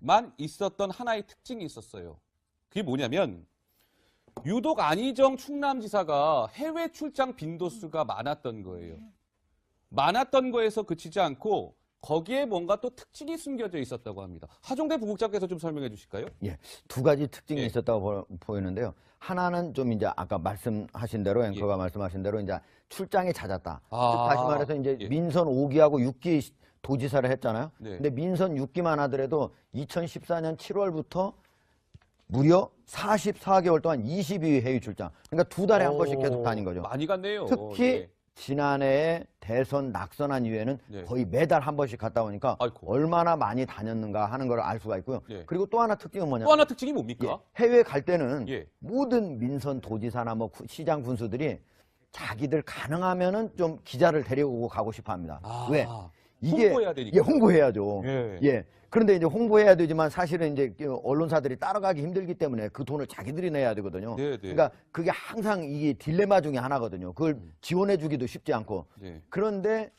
때만 있었던 하나의 특징이 있었어요. 그게 뭐냐면 유독 안희정 충남지사가 해외 출장 빈도수가 많았던 거예요. 많았던 거에서 그치지 않고 거기에 뭔가 또 특징이 숨겨져 있었다고 합니다. 하종대 부국장께서 좀 설명해 주실까요? 예, 두 가지 특징이 예. 있었다고 보이는데요. 하나는 좀 이제 아까 말씀하신 대로 앵커가 말씀하신 대로 이제 출장이 잦았다. 즉 다시 말해서 이제 민선 5기하고 6기 도지사를 했잖아요. 네. 근데 민선 6기만 하더라도 2014년 7월부터 무려 44개월 동안 22회 해외 출장. 그러니까 두 달에 한 번씩 계속 다닌 거죠. 많이 갔네요. 특히 예. 지난해에 대선 낙선한 이후에는 네. 거의 매달 한 번씩 갔다 오니까 아이고. 얼마나 많이 다녔는가 하는 걸 알 수가 있고요. 예. 그리고 또 하나 특징은 뭐냐면 또 하나 특징이 뭡니까? 해외 갈 때는 예. 모든 민선 도지사나 뭐 시장 군수들이 자기들 가능하면은 좀 기자를 데려오고 가고 싶어 합니다. 왜? 이게 홍보해야 되니까. 예, 홍보해야죠. 예. 예. 그런데 이제 홍보해야 되지만 사실은 이제 언론사들이 따라가기 힘들기 때문에 그 돈을 자기들이 내야 되거든요. 네, 네. 그러니까 그게 항상 이게 딜레마 중에 하나거든요. 그걸 지원해 주기도 쉽지 않고. 네. 그런데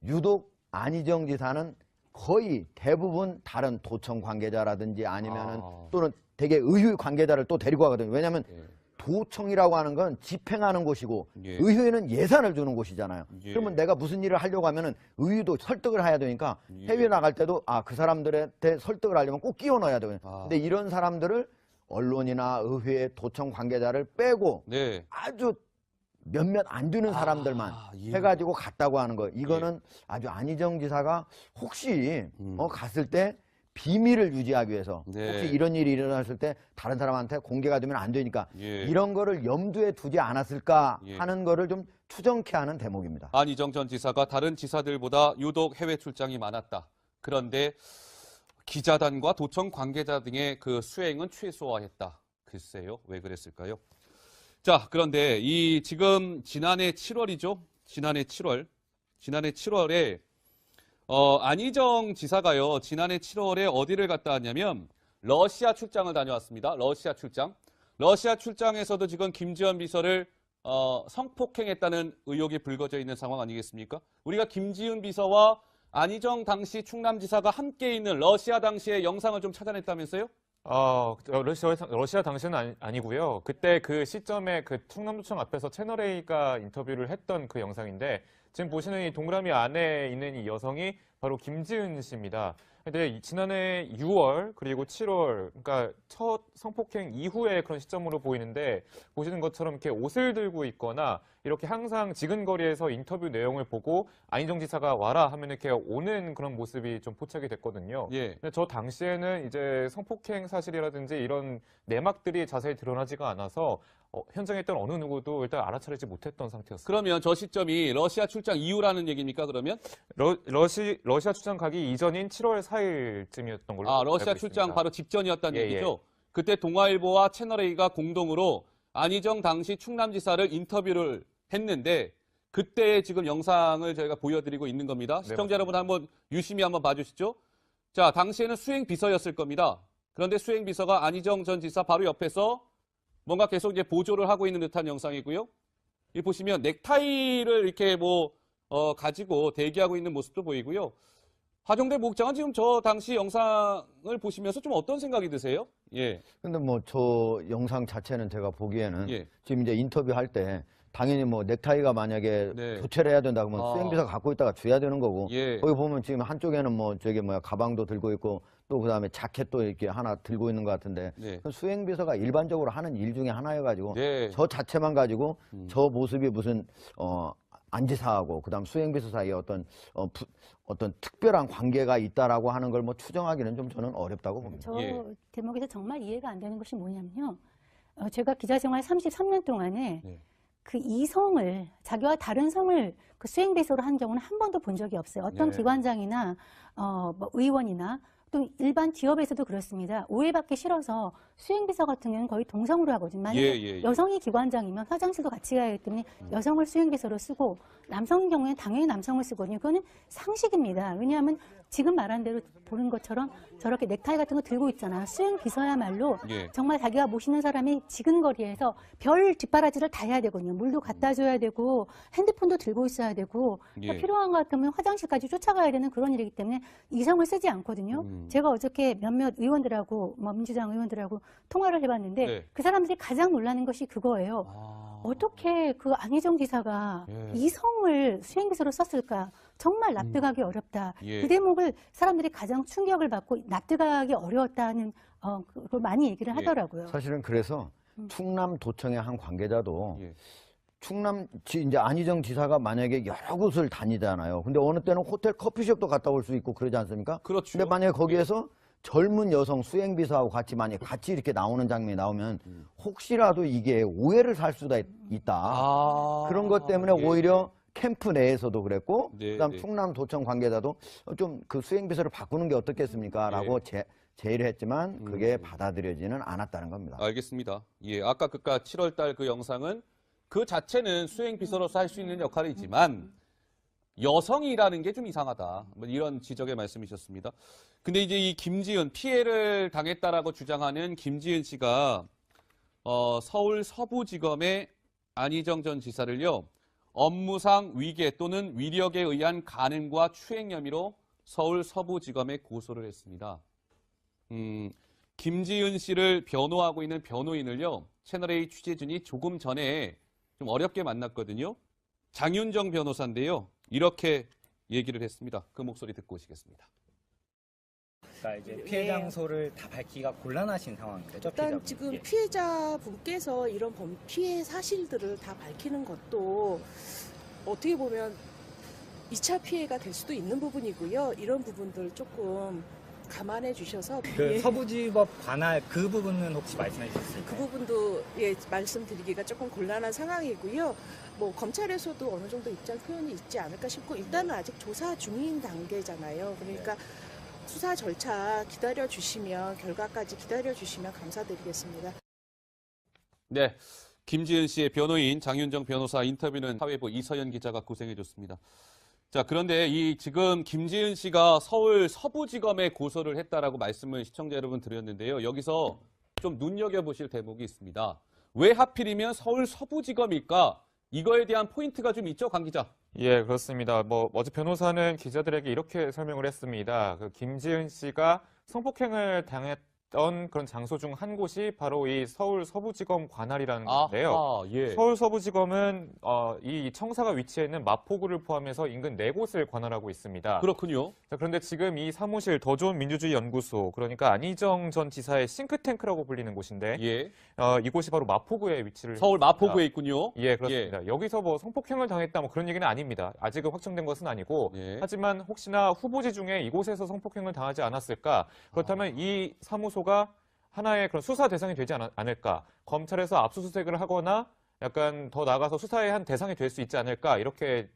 유독 안희정 지사는 거의 대부분 다른 도청 관계자라든지 아니면은 또는 되게 의회 관계자를 또 데리고 가거든요. 왜냐하면 도청이라고 하는 건 집행하는 곳이고 의회는 예산을 주는 곳이잖아요. 그러면 내가 무슨 일을 하려고 하면은 의회도 설득을 해야 되니까 해외 나갈 때도 그 사람들한테 설득을 하려면 꼭 끼워 넣어야 되거든요. 근데 이런 사람들을 언론이나 의회 도청 관계자를 빼고 아주 몇몇 안 되는 사람들만 해가지고 갔다고 하는 거. 이거는 아주 안희정 지사가 혹시 갔을 때 비밀을 유지하기 위해서 혹시 이런 일이 일어났을 때 다른 사람한테 공개가 되면 안 되니까 이런 거를 염두에 두지 않았을까 하는 거를 좀 추정케 하는 대목입니다. 안희정 전 지사가 다른 지사들보다 유독 해외 출장이 많았다. 그런데 기자단과 도청 관계자 등의 그 수행은 최소화했다. 글쎄요, 왜 그랬을까요? 자, 그런데 이 지금 지난해 7월이죠. 지난해 7월에 안희정 지사가요, 지난해 7월에 어디를 갔다 왔냐면, 러시아 출장을 다녀왔습니다. 러시아 출장. 러시아 출장에서도 지금 김지현 비서를, 성폭행했다는 의혹이 불거져 있는 상황 아니겠습니까? 우리가 김지은 비서와 안희정 당시 충남지사가 함께 있는 러시아 당시의 영상을 좀 찾아냈다면서요? 러시아 당시는 아니고요. 그때 그 시점에 그 충남도청 앞에서 채널A가 인터뷰를 했던 그 영상인데, 지금 보시는 이 동그라미 안에 있는 이 여성이 바로 김지은 씨입니다. 근데 지난해 6월 그리고 7월, 그러니까 첫 성폭행 이후의 그런 시점으로 보이는데, 보시는 것처럼 이렇게 옷을 들고 있거나 이렇게 항상 지근거리에서 인터뷰 내용을 보고 안희정 지사가 와라 하면 이렇게 오는 그런 모습이 좀 포착이 됐거든요. 근데 저 당시에는 이제 성폭행 사실이라든지 이런 내막들이 자세히 드러나지가 않아서 현장에 있던 어느 누구도 일단 알아차리지 못했던 상태였습니다. 그러면 저 시점이 러시아 출장 이후라는 얘기입니까, 그러면? 러시아 출장 가기 이전인 7월 4일쯤이었던 걸로 알고 러시아 있습니다. 출장 바로 직전이었다는 얘기죠? 그때 동아일보와 채널A가 공동으로 안희정 당시 충남지사를 인터뷰를 했는데, 그때의 지금 영상을 저희가 보여드리고 있는 겁니다. 시청자 여러분 한번 유심히 한번 봐주시죠. 자, 당시에는 수행비서였을 겁니다. 그런데 수행비서가 안희정 전 지사 바로 옆에서 뭔가 계속 이제 보조를 하고 있는 듯한 영상이고요. 이 보시면 넥타이를 이렇게 가지고 대기하고 있는 모습도 보이고요. 하종대 부국장은 지금 저 당시 영상을 보시면서 좀 어떤 생각이 드세요? 근데 뭐 저 영상 자체는 제가 보기에는 지금 이제 인터뷰할 때 당연히 뭐 넥타이가 만약에 교체를 해야 된다 그러면 수행비서 갖고 있다가 줘야 되는 거고 거기 보면 지금 한쪽에는 뭐 가방도 들고 있고 또 그다음에 자켓도 이렇게 하나 들고 있는 것 같은데 수행비서가 일반적으로 하는 일 중에 하나여가지고 저 자체만 가지고 저 모습이 무슨 안지사하고 그다음 수행비서 사이에 어떤 특별한 관계가 있다라고 하는 걸 뭐 추정하기는 좀 저는 어렵다고 봅니다. 저 대목에서 정말 이해가 안 되는 것이 뭐냐면요. 제가 기자 생활 33년 동안에 그 이성을, 자기와 다른 성을 그 수행비서로 한 경우는 한 번도 본 적이 없어요. 어떤 기관장이나 뭐 의원이나 또 일반 기업에서도 그렇습니다. 오해받기 싫어서 수행비서 같은 경우는 거의 동성으로 하거든요. 만약에 여성이 기관장이면 화장실도 같이 가야 하기 때문에 여성을 수행비서로 쓰고 남성의 경우에는 당연히 남성을 쓰거든요. 그거는 상식입니다. 왜냐하면 지금 말한 대로 보는 것처럼 저렇게 넥타이 같은 거 들고 있잖아. 수행 비서야말로 예. 정말 자기가 모시는 사람이 지근거리에서 별 뒷바라지를 다 해야 되거든요. 물도 갖다 줘야 되고 핸드폰도 들고 있어야 되고 예. 필요한 것 같으면 화장실까지 쫓아가야 되는 그런 일이기 때문에 이성을 쓰지 않거든요. 제가 어저께 몇몇 의원들하고 민주당 의원들하고 통화를 해봤는데 네. 그 사람들이 가장 놀라는 것이 그거예요. 어떻게 그 안희정 지사가 예. 이성을 수행비서로 썼을까? 정말 납득하기 어렵다. 예. 그 대목을 사람들이 가장 충격을 받고 납득하기 어려웠다는 그걸 많이 얘기를 하더라고요. 사실은 그래서 충남도청의 한 관계자도 예. 이제 안희정 지사가 만약에 여러 곳을 다니잖아요. 근데 어느 때는 호텔 커피숍도 갔다 올 수 있고 그러지 않습니까? 그렇죠. 근데 만약에 거기에서 젊은 여성 수행비서하고 같이 이렇게 나오는 장면이 나오면 혹시라도 이게 오해를 살 수도 있다. 그런 것 때문에 예. 오히려 캠프 내에서도 그랬고, 네, 그다음 네. 충남도청 관계자도 좀 그 수행비서를 바꾸는 게 어떻겠습니까? 라고 제의를 했지만 그게 받아들여지는 않았다는 겁니다. 알겠습니다. 예, 아까 그까 7월 달 그 영상은 그 자체는 수행 비서로서 할 수 있는 역할이지만 여성이라는 게 좀 이상하다. 뭐 이런 지적의 말씀이셨습니다. 근데 이제 이 김지은 피해를 당했다라고 주장하는 김지은 씨가 서울 서부지검의 안희정 전 지사를요. 업무상 위계 또는 위력에 의한 간음과 추행 혐의로 서울 서부지검에 고소를 했습니다. 김지은 씨를 변호하고 있는 변호인을요. 채널A 취재진이 조금 전에 좀 어렵게 만났거든요. 장윤정 변호사인데요. 이렇게 얘기를 했습니다. 그 목소리 듣고 오시겠습니다. 그러니까 이제 피해 장소를 다 밝히기가 곤란하신 상황인 거죠. 일단 지금 피해자분께서 이런 피해 사실들을 다 밝히는 것도 어떻게 보면 2차 피해가 될 수도 있는 부분이고요. 이런 부분들 조금 감안해 주셔서 그 서부지법 관할 그 부분은 혹시 말씀해 주실 수 그 있나요? 부분도 말씀드리기가 조금 곤란한 상황이고요. 뭐 검찰에서도 어느 정도 입장 표현이 있지 않을까 싶고 일단은 아직 조사 중인 단계잖아요. 그러니까 수사 절차 기다려 주시면 결과까지 기다려 주시면 감사드리겠습니다. 네, 김지은 씨의 변호인 장윤정 변호사 인터뷰는 사회부 이서연 기자가 구성해줬습니다. 자, 그런데 지금 김지은 씨가 서울 서부지검에 고소를 했다라고 말씀을 시청자 여러분 드렸는데요. 여기서 좀 눈여겨보실 대목이 있습니다. 왜 하필이면 서울 서부지검일까? 이거에 대한 포인트가 좀 있죠, 강 기자? 예, 그렇습니다. 어제 변호사는 기자들에게 이렇게 설명을 했습니다. 그 김지은 씨가 성폭행을 당했던 그런 장소 중 한 곳이 바로 이 서울 서부지검 관할이라는 건데요. 예. 서울 서부지검은 이 청사가 위치해 있는 마포구를 포함해서 인근 4곳을 관할하고 있습니다. 그렇군요. 자, 그런데 지금 이 사무실 더 좋은 민주주의 연구소, 그러니까 안희정 전 지사의 싱크탱크라고 불리는 곳인데 예. 이곳이 바로 마포구에 위치를 서울 했습니다. 마포구에 있군요. 예, 그렇습니다. 여기서 성폭행을 당했다 그런 얘기는 아닙니다. 아직은 확정된 것은 아니고 예. 하지만 혹시나 후보지 중에 이곳에서 성폭행을 당하지 않았을까? 그렇다면 이 사무소가 하나의 그런 수사 대상이 되지 않을까? 검찰에서 압수수색을 하거나 약간 더 나아가서 수사의 한 대상이 될 수 있지 않을까? 이렇게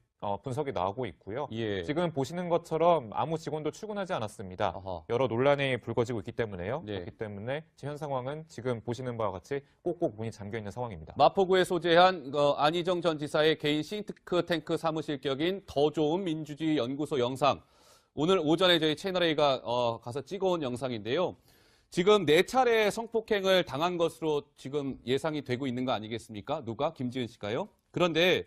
분석이 나오고 있고요. 예. 지금 보시는 것처럼 아무 직원도 출근하지 않았습니다. 아하. 여러 논란이 불거지고 있기 때문에요. 네. 그렇기 때문에 현 상황은 지금 보시는 바와 같이 꼭꼭 문이 잠겨 있는 상황입니다. 마포구에 소재한 안희정 전 지사의 개인 싱크탱크 사무실 격인 더 좋은 민주주의 연구소 영상. 오늘 오전에 저희 채널A가 가서 찍어온 영상인데요. 지금 4차례 성폭행을 당한 것으로 지금 예상이 되고 있는 거 아니겠습니까? 누가? 김지은 씨가요? 그런데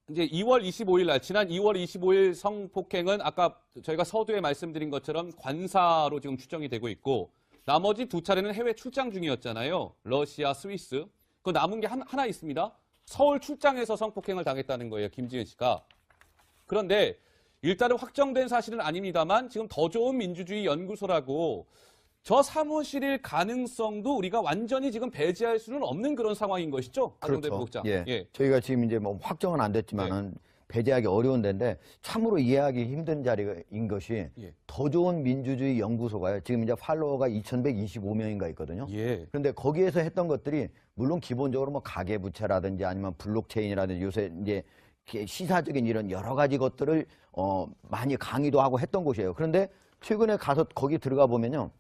이제 2월 25일 날 지난 2월 25일 성폭행은 아까 저희가 서두에 말씀드린 것처럼 관사로 지금 추정이 되고 있고 나머지 2차례는 해외 출장 중이었잖아요. 러시아, 스위스. 그 남은 게 하나 있습니다. 서울 출장에서 성폭행을 당했다는 거예요. 김지은 씨가. 그런데 일단은 확정된 사실은 아닙니다만 지금 더 좋은 민주주의 연구소라고 저 사무실일 가능성도 우리가 완전히 지금 배제할 수는 없는 그런 상황인 것이죠. 그렇죠. 대법국장. 예. 저희가 지금 이제 확정은 안 됐지만은 배제하기 어려운 데인데 참으로 이해하기 힘든 자리인 것이 더 좋은 민주주의 연구소가요. 지금 이제 팔로워가 2,125명인가 있거든요. 예. 그런데 거기에서 했던 것들이 물론 기본적으로 뭐 가계부채라든지 아니면 블록체인이라든지 요새 이제 시사적인 이런 여러 가지 것들을 많이 강의도 하고 했던 곳이에요. 그런데 최근에 가서 거기 들어가 보면요.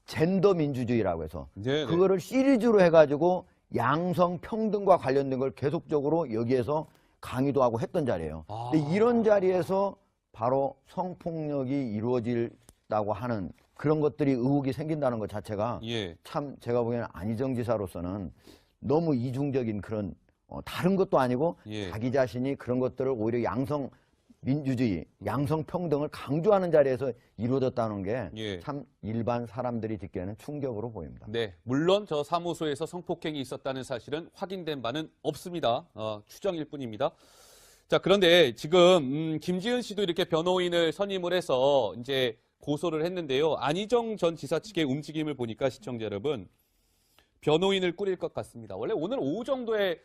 젠더 민주주의라고 해서 그거를 시리즈로 해가지고 양성 평등과 관련된 걸 계속적으로 여기에서 강의도 하고 했던 자리예요. 근데 이런 자리에서 바로 성폭력이 이루어진다고 하는 그런 것들이 의혹이 생긴다는 것 자체가 예. 참 제가 보기에는 안희정 지사로서는 너무 이중적인 그런 다른 것도 아니고 예. 자기 자신이 그런 것들을 오히려 양성 민주주의, 양성 평등을 강조하는 자리에서 이루어졌다는 게 참 예. 일반 사람들이 듣기에는 충격으로 보입니다. 네, 물론 저 사무소에서 성폭행이 있었다는 사실은 확인된 바는 없습니다. 추정일 뿐입니다. 자, 그런데 지금 김지은 씨도 이렇게 변호인을 선임을 해서 이제 고소를 했는데요. 안희정 전 지사 측의 움직임을 보니까 시청자 여러분, 변호인을 꾸릴 것 같습니다. 원래 오늘 오후 정도에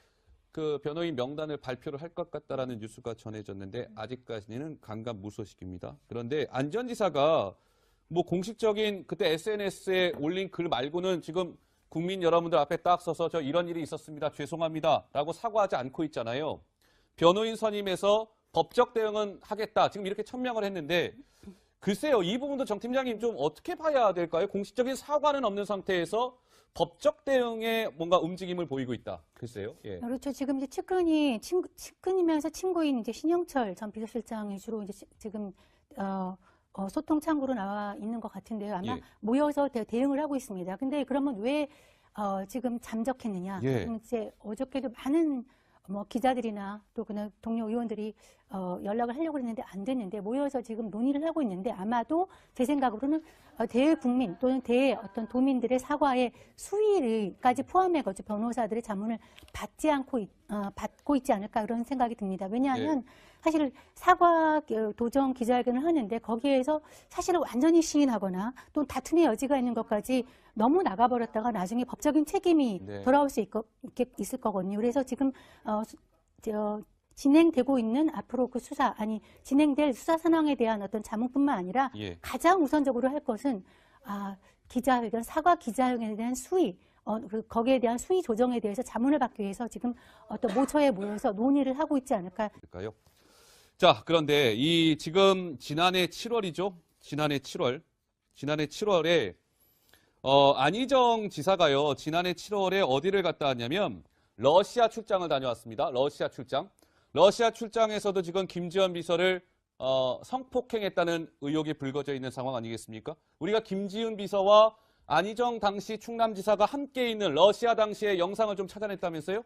그 변호인 명단을 발표를 할 것 같다라는 뉴스가 전해졌는데 아직까지는 감감무소식입니다. 그런데 안 전 지사가 뭐 공식적인 그때 SNS에 올린 글 말고는 지금 국민 여러분들 앞에 딱 서서 저 이런 일이 있었습니다. 죄송합니다. 라고 사과하지 않고 있잖아요. 변호인 선임해서 법적 대응은 하겠다. 지금 이렇게 천명을 했는데 글쎄요. 이 부분도 정 팀장님 좀 어떻게 봐야 될까요? 공식적인 사과는 없는 상태에서 법적 대응에 뭔가 움직임을 보이고 있다. 글쎄요. 예. 그렇죠. 지금 이제 측근이면서 친구인 이제 신영철 전 비서실장이 주로 이제 지금 소통 창구로 나와 있는 것 같은데요. 아마 예. 모여서 대응을 하고 있습니다. 근데 그러면 왜 지금 잠적했느냐? 예. 이제 어저께도 많은 뭐 기자들이나 또 그냥 동료 의원들이 연락을 하려고 했는데 안 됐는데 모여서 지금 논의를 하고 있는데 아마도 제 생각으로는 대국민 또는 대 어떤 도민들의 사과의 수위를까지 포함해가지고 변호사들의 자문을 받고 있지 않을까 그런 생각이 듭니다. 왜냐하면 사실 사과 도정 기자회견을 하는데 거기에서 사실은 완전히 시인하거나 또 다툼의 여지가 있는 것까지 너무 나가버렸다가 나중에 법적인 책임이 돌아올 수 있을 거거든요. 그래서 지금 진행되고 있는 앞으로 그 진행될 수사 상황에 대한 어떤 자문뿐만 아니라 가장 우선적으로 할 것은 기자회견, 사과 기자회견에 대한 수위, 거기에 대한 수위 조정에 대해서 자문을 받기 위해서 지금 어떤 모처에 모여서 논의를 하고 있지 않을까. 자, 그런데 이 지금 지난해 7월이죠. 지난해 7월에 안희정 지사가요. 지난해 7월에 어디를 갔다 왔냐면 러시아 출장을 다녀왔습니다. 러시아 출장에서도 지금 김지현 비서를 성폭행했다는 의혹이 불거져 있는 상황 아니겠습니까? 우리가 김지은 비서와 안희정 당시 충남지사가 함께 있는 러시아 당시의 영상을 좀 찾아냈다면서요?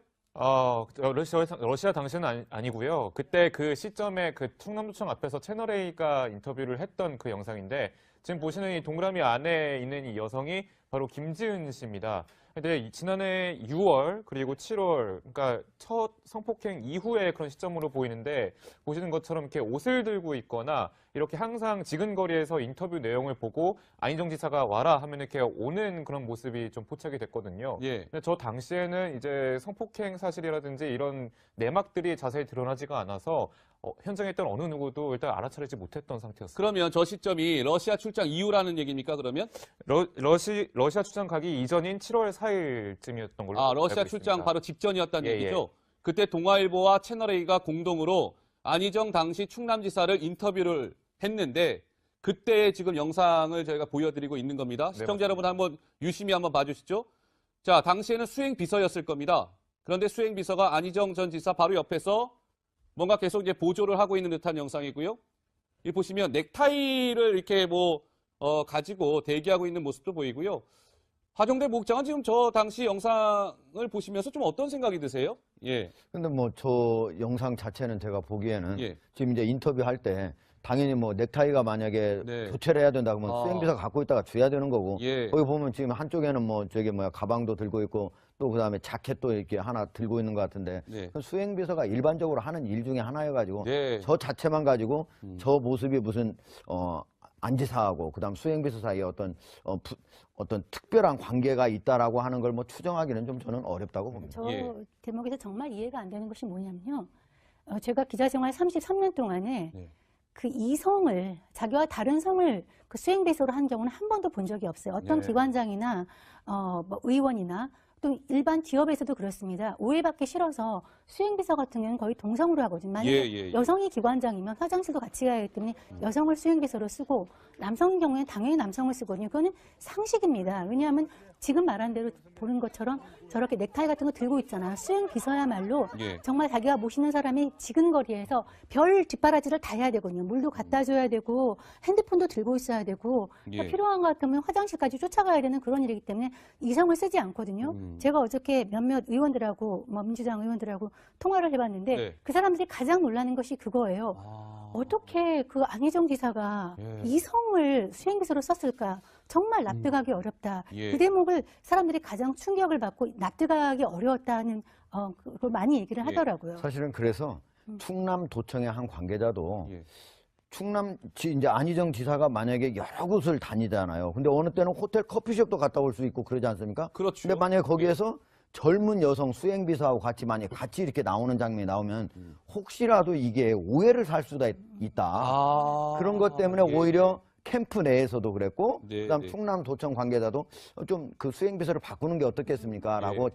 러시아 당시는 아니고요. 그때 그 시점에 그 충남도청 앞에서 채널A가 인터뷰를 했던 그 영상인데 지금 보시는 이 동그라미 안에 있는 이 여성이 바로 김지은 씨입니다. 근데 지난해 6월 그리고 7월 그러니까 첫 성폭행 이후의 그런 시점으로 보이는데 보시는 것처럼 이렇게 옷을 들고 있거나 이렇게 항상 지근거리에서 인터뷰 내용을 보고 안희정 지사가 와라 하면 이렇게 오는 그런 모습이 좀 포착이 됐거든요. 근데 저 당시에는 이제 성폭행 사실이라든지 이런 내막들이 자세히 드러나지가 않아서 현장에 있던 어느 누구도 일단 알아차리지 못했던 상태였습니다. 그러면 저 시점이 러시아 출장 이후라는 얘기입니까, 그러면? 러시아 출장 가기 이전인 7월 4일쯤이었던 걸로 알고 러시아 있습니다. 출장 바로 직전이었다는 얘기죠? 그때 동아일보와 채널A가 공동으로 안희정 당시 충남지사를 인터뷰를 했는데 그때 지금 영상을 저희가 보여드리고 있는 겁니다. 시청자 여러분 한번 유심히 한번 봐주시죠. 자, 당시에는 수행비서였을 겁니다. 그런데 수행비서가 안희정 전 지사 바로 옆에서 뭔가 계속 이제 보조를 하고 있는 듯한 영상이고요. 이 보시면 넥타이를 이렇게 가지고 대기하고 있는 모습도 보이고요. 하정대 목장은 지금 저 당시 영상을 보시면서 좀 어떤 생각이 드세요? 근데 뭐 저 영상 자체는 제가 보기에는 지금 이제 인터뷰할 때 당연히 뭐 넥타이가 만약에 교체를 해야 된다 그러면 수행비서 갖고 있다가 줘야 되는 거고 거기 보면 지금 한쪽에는 뭐 가방도 들고 있고 또 그다음에 자켓도 이렇게 하나 들고 있는 것 같은데 수행비서가 일반적으로 하는 일 중에 하나여가지고 저 자체만 가지고 저 모습이 무슨 안지사하고 그다음 수행비서 사이에 어떤 특별한 관계가 있다라고 하는 걸 뭐 추정하기는 좀 저는 어렵다고 봅니다. 저 대목에서 정말 이해가 안 되는 것이 뭐냐면요. 제가 기자 생활 33년 동안에 그 이성을 자기와 다른 성을 그 수행비서로 한 경우는 한 번도 본 적이 없어요. 어떤 기관장이나 뭐 의원이나 또 일반 기업에서도 그렇습니다. 오해받기 싫어서 수행비서 같은 경우는 거의 동성으로 하거든요. 만약에 여성이 기관장이면 화장실도 같이 가야 하기 때문에 여성을 수행비서로 쓰고 남성인 경우에는 당연히 남성을 쓰거든요. 그거는 상식입니다. 왜냐하면 지금 말한 대로 보는 것처럼 저렇게 넥타이 같은 거 들고 있잖아요. 수행비서야말로 정말 자기가 모시는 사람이 지근거리에서 별 뒷바라지를 다 해야 되거든요. 물도 갖다 줘야 되고 핸드폰도 들고 있어야 되고 그러니까 필요한 것 같으면 화장실까지 쫓아가야 되는 그런 일이기 때문에 이성을 쓰지 않거든요. 제가 어저께 몇몇 의원들하고 민주당 의원들하고 통화를 해봤는데 그 사람들이 가장 놀라는 것이 그거예요. 어떻게 그 안희정 지사가 이성을 수행비서로 썼을까? 정말 납득하기 어렵다. 그 대목을 사람들이 가장 충격을 받고 납득하기 어려웠다는 그걸 많이 얘기를 하더라고요. 사실은 그래서 충남도청의 한 관계자도 이제 안희정 지사가 만약에 여러 곳을 다니잖아요. 근데 어느 때는 호텔 커피숍도 갔다 올 수 있고 그러지 않습니까? 그렇죠. 근데 만약에 거기에서 젊은 여성 수행비서하고 만약에 같이 이렇게 나오는 장면이 나오면 혹시라도 이게 오해를 살 수도 있다. 그런 것 때문에 오히려 캠프 내에서도 그랬고, 그다음 충남도청 관계자도 좀 그 수행비서를 바꾸는 게 어떻겠습니까? 라고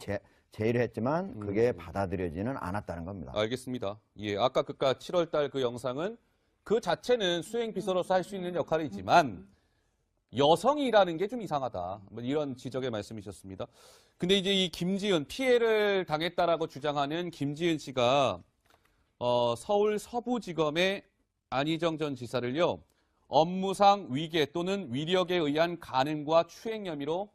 제의를 했지만 그게 받아들여지는 않았다는 겁니다. 알겠습니다. 예, 아까 그까 7월 달 그 영상은 그 자체는 수행비서로서 할 수 있는 역할이지만 여성이라는 게 좀 이상하다. 뭐 이런 지적의 말씀이셨습니다. 근데 이제 이 김지은 피해를 당했다라고 주장하는 김지은 씨가 서울 서부지검의 안희정 전 지사를요. 업무상 위계 또는 위력에 의한 간음과 추행 혐의로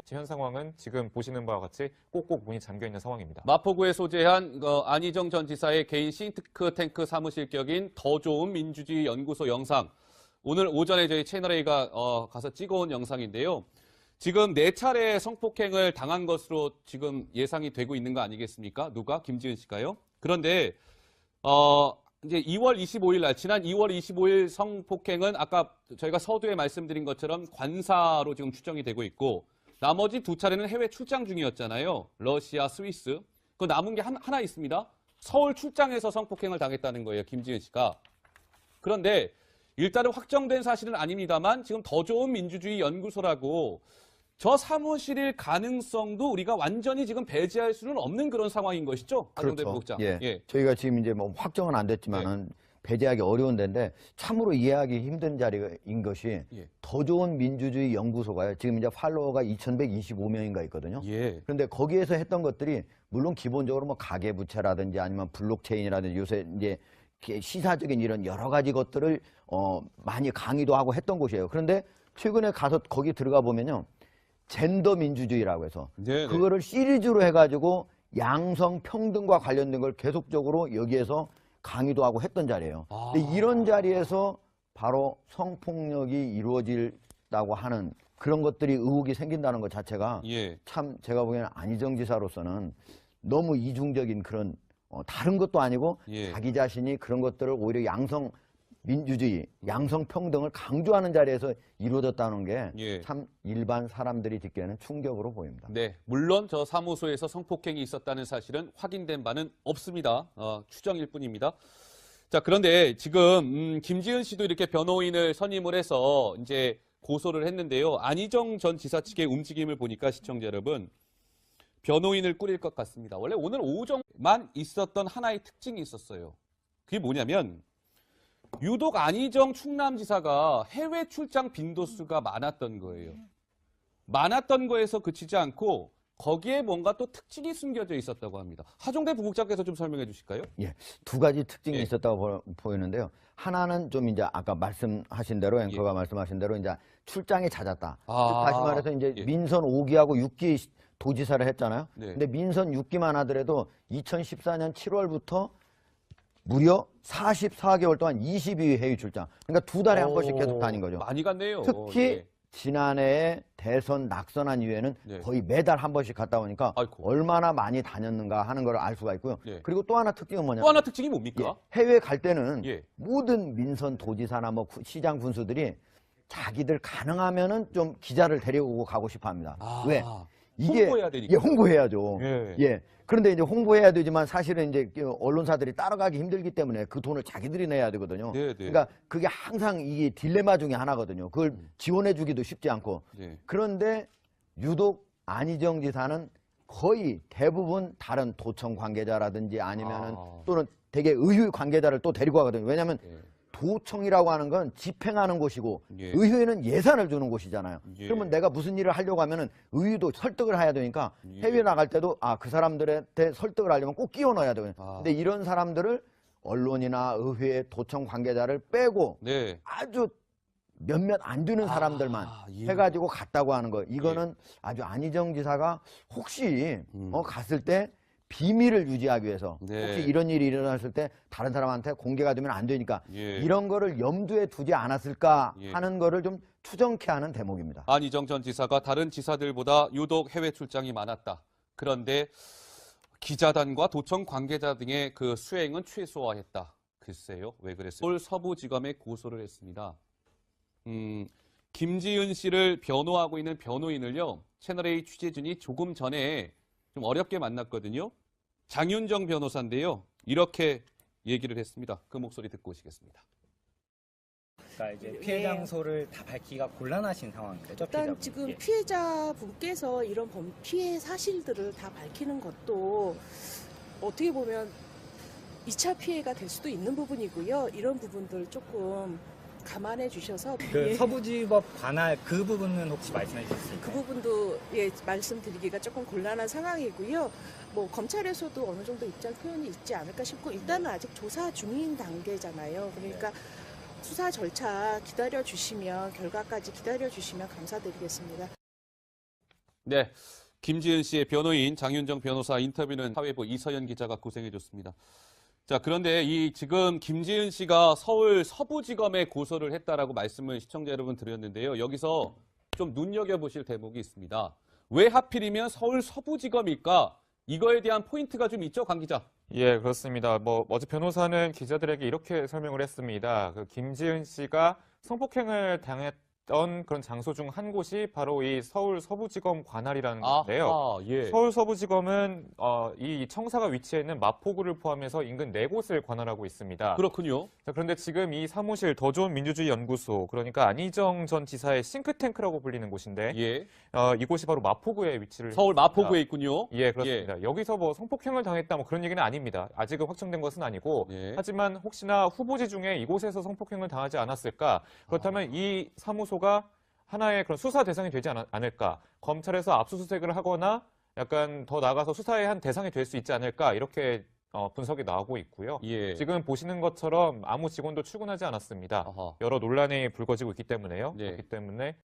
현 상황은 지금 보시는 바와 같이 꼭꼭 문이 잠겨 있는 상황입니다. 마포구에 소재한 안희정 전 지사의 개인 싱크탱크 사무실 격인 더 좋은 민주주의 연구소 영상. 오늘 오전에 저희 채널A가 가서 찍어온 영상인데요. 지금 4차례 성폭행을 당한 것으로 지금 예상이 되고 있는 거 아니겠습니까? 누가? 김지은 씨가요? 그런데 이제 2월 25일 날 지난 2월 25일 성폭행은 아까 저희가 서두에 말씀드린 것처럼 관사로 지금 추정이 되고 있고 나머지 2차례는 해외 출장 중이었잖아요. 러시아, 스위스. 그 남은 게 하나 있습니다. 서울 출장에서 성폭행을 당했다는 거예요. 김지은 씨가. 그런데 일단은 확정된 사실은 아닙니다만 지금 더 좋은 민주주의 연구소라고 저 사무실일 가능성도 우리가 완전히 지금 배제할 수는 없는 그런 상황인 것이죠. 그렇죠. 부국장. 예. 저희가 지금 이제 뭐 확정은 안 됐지만은 배제하기 어려운 데인데 참으로 이해하기 힘든 자리인 것이 더 좋은 민주주의 연구소가요. 지금 이제 팔로워가 2,125명인가 있거든요. 그런데 거기에서 했던 것들이 물론 기본적으로 뭐 가계부채라든지 아니면 블록체인이라든지 요새 이제 시사적인 이런 여러 가지 것들을 많이 강의도 하고 했던 곳이에요. 그런데 최근에 가서 거기 들어가 보면요. 젠더 민주주의라고 해서 그거를 시리즈로 해가지고 양성 평등과 관련된 걸 계속적으로 여기에서 강의도 하고 했던 자리예요. 근데 이런 자리에서 바로 성폭력이 이루어진다고 하는 그런 것들이 의혹이 생긴다는 것 자체가 참 제가 보기에는 안희정 지사로서는 너무 이중적인 그런 다른 것도 아니고 자기 자신이 그런 것들을 오히려 양성 민주주의, 양성평등을 강조하는 자리에서 이루어졌다는 게 참 일반 사람들이 듣기에는 충격으로 보입니다. 네, 물론 저 사무소에서 성폭행이 있었다는 사실은 확인된 바는 없습니다. 추정일 뿐입니다. 자, 그런데 지금 김지은 씨도 이렇게 변호인을 선임을 해서 이제 고소를 했는데요. 안희정 전 지사 측의 움직임을 보니까 시청자 여러분 변호인을 꾸릴 것 같습니다. 원래 오늘 오후 정도만 있었던 하나의 특징이 있었어요. 그게 뭐냐면 유독 안희정 충남지사가 해외 출장 빈도수가 많았던 거예요. 많았던 거에서 그치지 않고 거기에 뭔가 또 특징이 숨겨져 있었다고 합니다. 하종대 부국장께서 좀 설명해 주실까요? 예, 2가지 특징이 있었다고 보이는데요. 하나는 좀 이제 아까 말씀하신 대로 앵커가 말씀하신 대로 이제 출장이 잦았다. 즉 다시 말해서 이제 민선 5기하고 6기 도지사를 했잖아요. 근데 민선 6기만 하더라도 2014년 7월부터 무려 44개월 동안 22회 회의 출장. 그러니까 2달에 한 번씩 계속 다닌 거죠. 많이 갔네요. 특히 지난해에 대선 낙선한 이후에는 거의 매달 한 번씩 갔다 오니까 얼마나 많이 다녔는가 하는 걸 알 수가 있고요. 그리고 또 하나 특징은 뭐냐면 또 하나 특징이 뭡니까? 해외 갈 때는 모든 민선 도지사나 뭐 시장 군수들이 자기들 가능하면은 좀 기자를 데려오고 가고 싶어 합니다. 왜? 이게 홍보해야 되니까. 홍보해야죠. 그런데 이제 홍보해야 되지만 사실은 이제 언론사들이 따라가기 힘들기 때문에 그 돈을 자기들이 내야 되거든요. 그러니까 그게 항상 이게 딜레마 중에 하나거든요. 그걸 지원해 주기도 쉽지 않고. 그런데 유독 안희정 지사는 거의 대부분 다른 도청 관계자라든지 아니면은 아. 또는 되게 의회 관계자를 또 데리고 가거든요. 왜냐하면 예. 도청이라고 하는 건 집행하는 곳이고 예. 의회는 예산을 주는 곳이잖아요. 예. 그러면 내가 무슨 일을 하려고 하면은 의회도 설득을 해야 되니까 예. 해외 나갈 때도 그 사람들한테 설득을 하려면 꼭 끼워 넣어야 되거든요. 아. 근데 이런 사람들을 언론이나 의회 도청 관계자를 빼고 네. 아주 몇몇 안 되는 사람들만 예. 해가지고 갔다고 하는 거. 이거는 아주 안희정 지사가 혹시 갔을 때 비밀을 유지하기 위해서 네. 혹시 이런 일이 일어났을 때 다른 사람한테 공개가 되면 안 되니까 예. 이런 거를 염두에 두지 않았을까 예. 하는 거를 좀 추정케 하는 대목입니다. 안희정 전 지사가 다른 지사들보다 유독 해외 출장이 많았다. 그런데 기자단과 도청 관계자 등의 그 수행은 최소화했다. 글쎄요, 왜 그랬어요? 서울 서부지검에 고소를 했습니다. 김지은 씨를 변호하고 있는 변호인을요, 채널A 취재진이 조금 전에 좀 어렵게 만났거든요. 장윤정 변호사인데요. 이렇게 얘기를 했습니다. 그 목소리 듣고 오시겠습니다. 그러니까 이제 피해 장소를 다 밝히기가 곤란하신 상황인 거죠. 일단 피해자분. 지금 예. 피해자분께서 이런 피해 사실들을 다 밝히는 것도 어떻게 보면 2차 피해가 될 수도 있는 부분이고요. 이런 부분들 조금 감안해 주셔서 그 서부지법 관할 그 부분은 혹시 말씀해 주실 수 그 있나요? 부분도 말씀드리기가 조금 곤란한 상황이고요. 뭐 검찰에서도 어느 정도 입장 표현이 있지 않을까 싶고 일단은 아직 조사 중인 단계잖아요. 그러니까 수사 절차 기다려 주시면 결과까지 기다려 주시면 감사드리겠습니다. 네, 김지은 씨의 변호인 장윤정 변호사 인터뷰는 사회부 이서연 기자가 고생해줬습니다. 자, 그런데 지금 김지은 씨가 서울 서부지검에 고소를 했다라고 말씀을 시청자 여러분 드렸는데요. 여기서 좀 눈여겨보실 대목이 있습니다. 왜 하필이면 서울 서부지검일까? 이거에 대한 포인트가 좀 있죠, 강 기자? 예, 그렇습니다. 어제 변호사는 기자들에게 이렇게 설명을 했습니다. 그 김지은 씨가 성폭행을 당했던 그런 장소 중 한 곳이 바로 이 서울 서부지검 관할이라는 건데요. 예. 서울 서부지검은 이 청사가 위치해 있는 마포구를 포함해서 인근 4곳을 관할하고 있습니다. 그렇군요. 자, 그런데 지금 이 사무실 더 좋은 민주주의 연구소, 그러니까 안희정 전 지사의 싱크탱크라고 불리는 곳인데 예. 이곳이 바로 마포구에 위치를 서울 했습니다. 마포구에 있군요. 예, 그렇습니다. 여기서 성폭행을 당했다 그런 얘기는 아닙니다. 아직은 확정된 것은 아니고 예. 하지만 혹시나 후보지 중에 이곳에서 성폭행을 당하지 않았을까? 그렇다면 이 사무소가 하나의 그런 수사 대상이 되지 않을까? 검찰에서 압수수색을 하거나 약간 더 나아가서 수사의 한 대상이 될 수 있지 않을까? 이렇게 분석이 나오고 있고요. 예. 지금 보시는 것처럼 아무 직원도 출근하지 않았습니다. 아하. 여러 논란이 불거지고 있기 때문에요. 네. 그렇기 때문에